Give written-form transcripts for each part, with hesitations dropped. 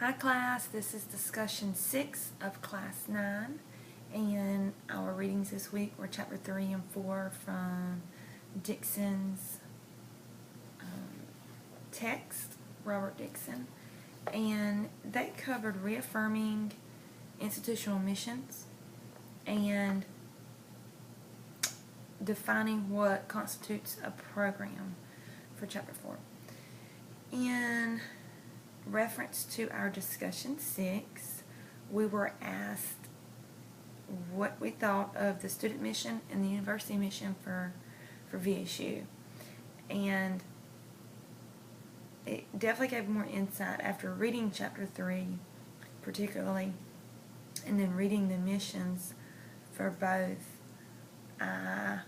Hi class, this is discussion 6 of class 9, and our readings this week were chapter 3 and 4 from Dixon's text, Robert Dixon, and they covered reaffirming institutional missions and defining what constitutes a program for chapter 4. In reference to our discussion 6, we were asked what we thought of the student mission and the university mission for VSU, and it definitely gave more insight after reading chapter 3 particularly, and then reading the missions for both. I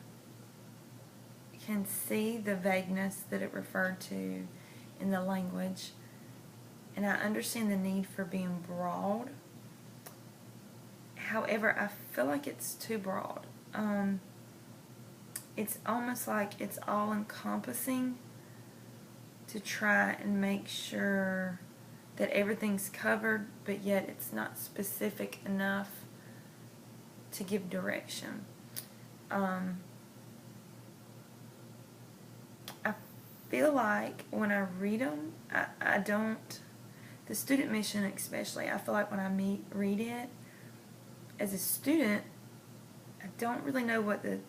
can see the vagueness that it referred to in the language, and I understand the need for being broad. However, I feel like it's too broad. It's almost like it's all-encompassing to try and make sure that everything's covered, but yet it's not specific enough to give direction. I feel like when I read them, I don't, the student mission especially, I feel like when I read it as a student, I don't really know what the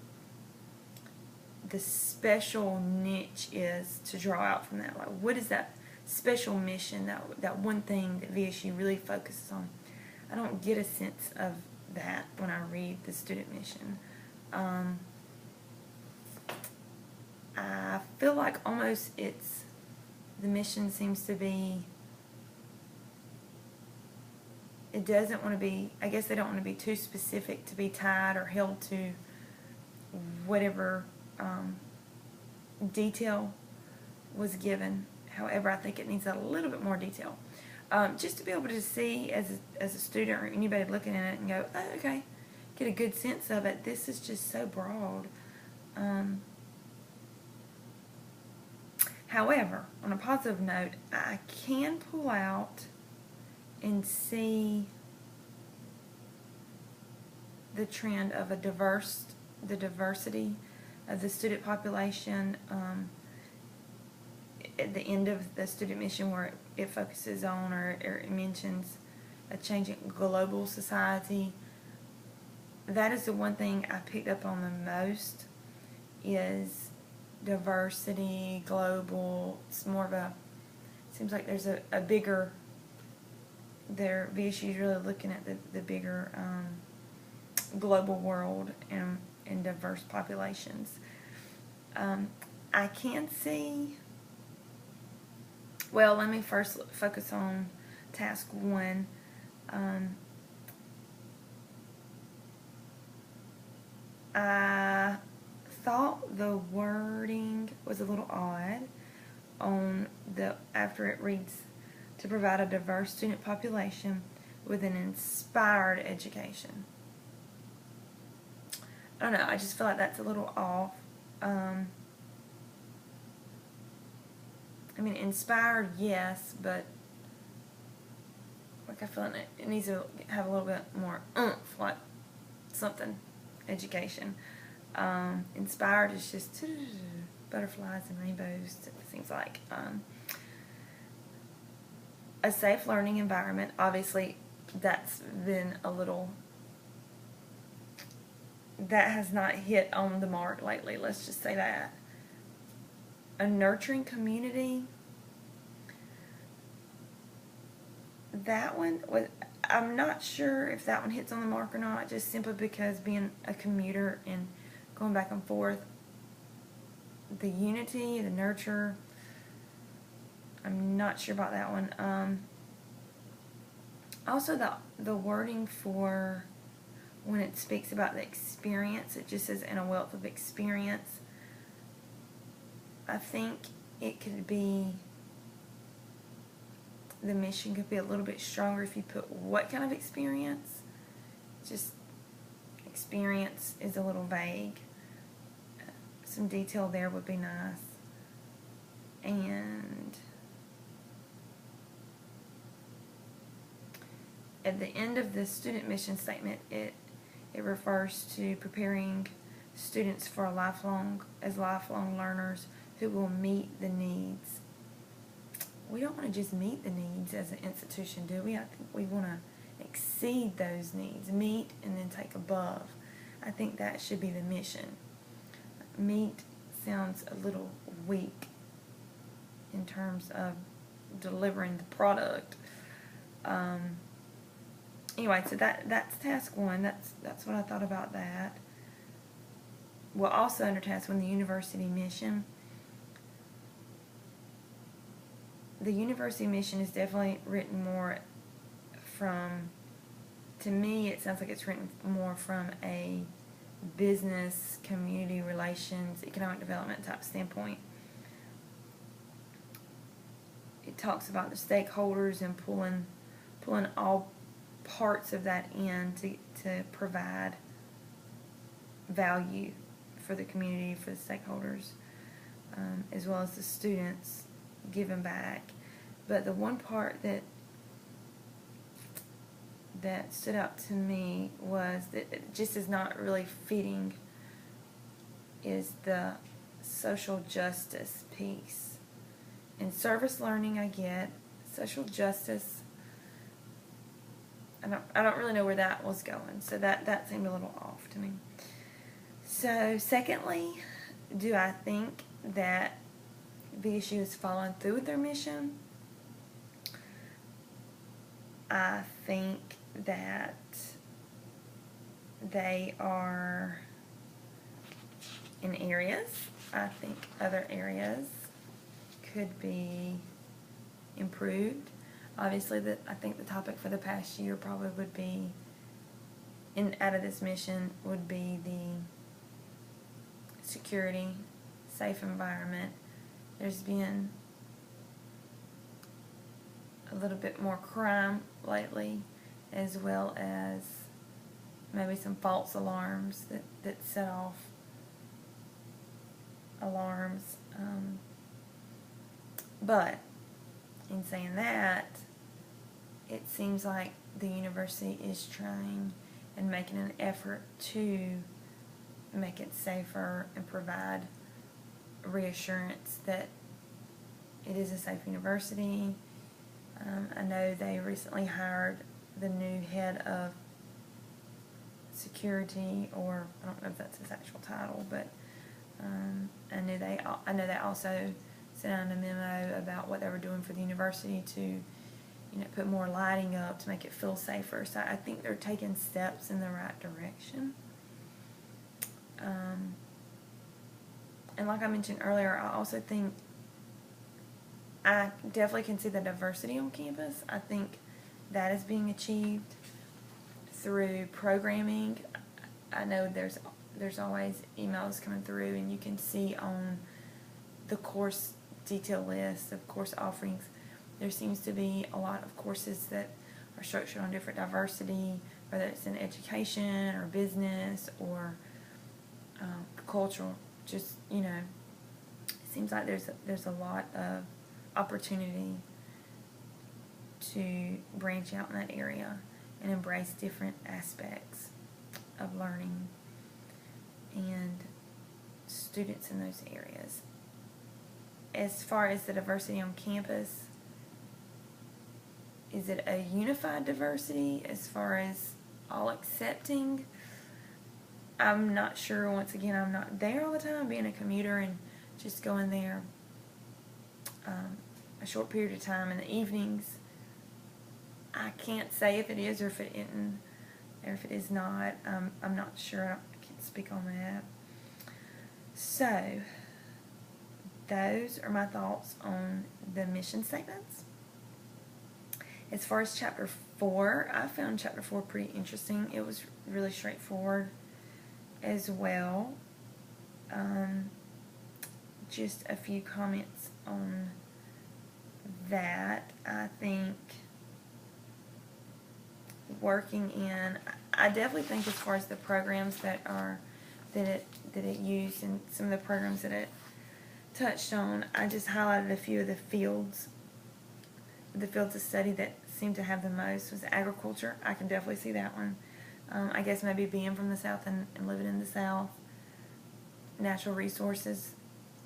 special niche is to draw out from that. Like, what is that special mission, that one thing that VSU really focuses on? I don't get a sense of that when I read the student mission. I feel like almost the mission seems to be, it doesn't want to be, I guess they don't want to be too specific to be tied or held to whatever detail was given. However, I think it needs a little bit more detail. Just to be able to see as a student or anybody looking at it and go, oh, okay, get a good sense of it. This is just so broad. However, on a positive note, I can pull out and see the trend of the diversity of the student population at the end of the student mission, where it focuses on or it mentions a changing global society. That is the one thing I picked up on the most, is diversity, global. It's more of a, seems like there's a bigger, VSU is really looking at the bigger global world and diverse populations. I can see, well, let me first focus on task 1. I thought the wording was a little odd on after it reads, to provide a diverse student population with an inspired education. I don't know, I just feel like that's a little off. I mean, inspired, yes, but like I feel like it needs to have a little bit more oomph, like something, education. Inspired is just butterflies and rainbows, it seems like. A safe learning environment, obviously that's been a little, that has not hit on the mark lately, let's just say that. A nurturing community, that one, I'm not sure if that one hits on the mark or not, just simply because being a commuter and going back and forth. The unity, the nurture, I'm not sure about that one. Also, the wording for when it speaks about the experience, it just says in a wealth of experience. I think it could be, the mission could be a little bit stronger if you put what kind of experience. Just experience is a little vague. Some detail there would be nice. And at the end of the student mission statement, it refers to preparing students for lifelong learners who will meet the needs. We don't want to just meet the needs as an institution, do we? I think we want to exceed those needs, meet and then take above. I think that should be the mission. Meet sounds a little weak in terms of delivering the product. Anyway, so that's task 1. That's what I thought about that. Well, also under task 1, the university mission. The university mission is definitely written more from, to me, it sounds like it's written more from a business, community relations, economic development type standpoint. It talks about the stakeholders and pulling all parts of that in to provide value for the community, for the stakeholders, as well as the students giving back. But the one part that stood out to me was that it just is not really fitting is the social justice piece. And service learning I get. Social justice, I don't really know where that was going, so that seemed a little off to me. So secondly, do I think that VSU is following through with their mission? I think that they are in areas. I think other areas could be improved. Obviously, I think the topic for the past year probably would be, out of this mission, would be the security, safe environment. There's been a little bit more crime lately, as well as maybe some false alarms that set off alarms. But in saying that, it seems like the university is trying and making an effort to make it safer and provide reassurance that it is a safe university. I know they recently hired the new head of security, or I don't know if that's his actual title, but I know they also sent out a memo about what they were doing for the university to, put more lighting up to make it feel safer. So I think they're taking steps in the right direction. And like I mentioned earlier, I also think I definitely can see the diversity on campus. I think that is being achieved through programming. I know there's always emails coming through, and you can see on the course detail list of course offerings, there seems to be a lot of courses that are structured on different diversity, whether it's in education or business or cultural. Just, it seems like there's a lot of opportunity to branch out in that area and embrace different aspects of learning and students in those areas. As far as the diversity on campus, is it a unified diversity as far as all accepting? I'm not sure. Once again, I'm not there all the time, being a commuter and just going there a short period of time in the evenings. I can't say if it is or if it isn't, or if it is not. I'm not sure. I can't speak on that. So, those are my thoughts on the mission statements. As far as Chapter 4, I found Chapter 4 pretty interesting. It was really straightforward as well. Just a few comments on that. I think I definitely think as far as the programs that it used and some of the programs that it touched on, I just highlighted a few of the fields of study that seemed to have the most was agriculture. I can definitely see that one. I guess maybe being from the South and living in the South, natural resources,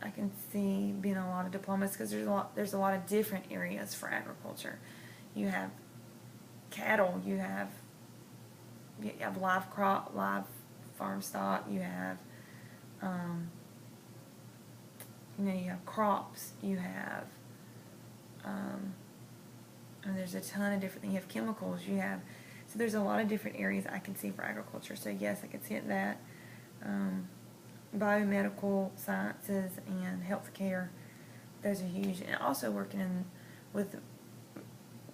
I can see being a lot of diplomas because there's a lot of different areas for agriculture. You have cattle, you have live farm stock, you have you have crops, you have and there's a ton of different things. You have chemicals, so there's a lot of different areas I can see for agriculture. So yes, I could see it that. Biomedical sciences and healthcare, those are huge. And also working with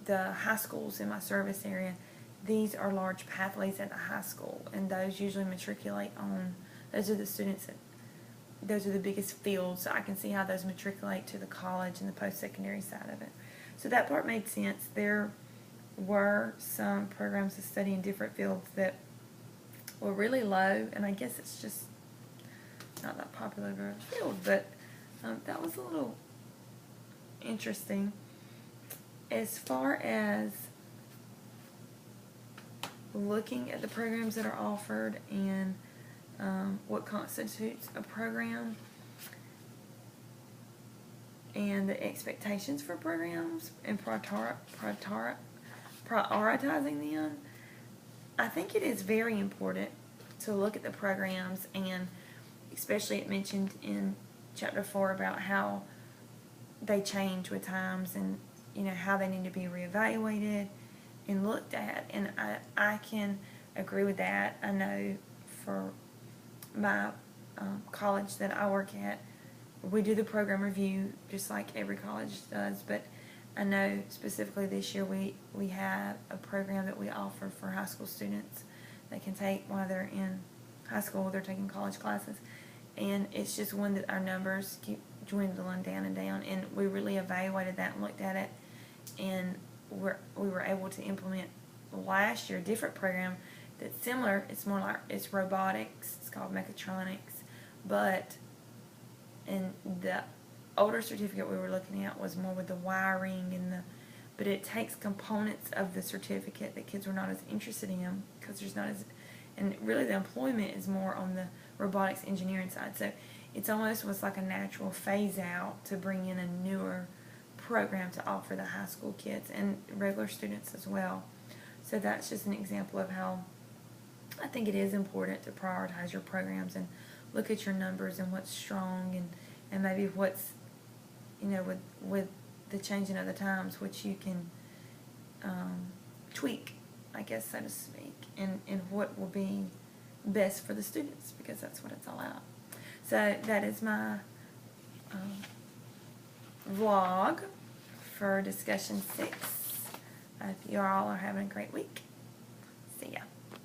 the high schools in my service area, these are large pathways at the high school, and those usually matriculate on, those are the biggest fields, so I can see how those matriculate to the college and the post-secondary side of it. So that part made sense. There were some programs of study in different fields that were really low, and I guess it's just not that popular of a field, but that was a little interesting. As far as looking at the programs that are offered and what constitutes a program and the expectations for programs and prioritizing them, I think it is very important to look at the programs, and especially it mentioned in chapter 4 about how they change with times and how they need to be reevaluated and looked at, and I can agree with that. I know for my college that I work at, we do the program review just like every college does, but I know specifically this year we have a program that we offer for high school students that can take while they're in high school, they're taking college classes, and it's just one that our numbers keep dwindling down and down, and we really evaluated that and looked at it, and we were able to implement last year a different program that's similar. It's more like, it's robotics, it's called mechatronics, but in the older certificate we were looking at was more with the wiring and but it takes components of the certificate that kids were not as interested in because there's not as, and really the employment is more on the robotics engineering side. So it's almost was like a natural phase out to bring in a newer program to offer the high school kids and regular students as well. So that's just an example of how I think it is important to prioritize your programs and look at your numbers and what's strong and maybe what's, with the changing of the times, which you can tweak, I guess, so to speak, and what will be best for the students, because that's what it's all about. So that is my vlog for discussion 6. I hope you all are having a great week. See ya.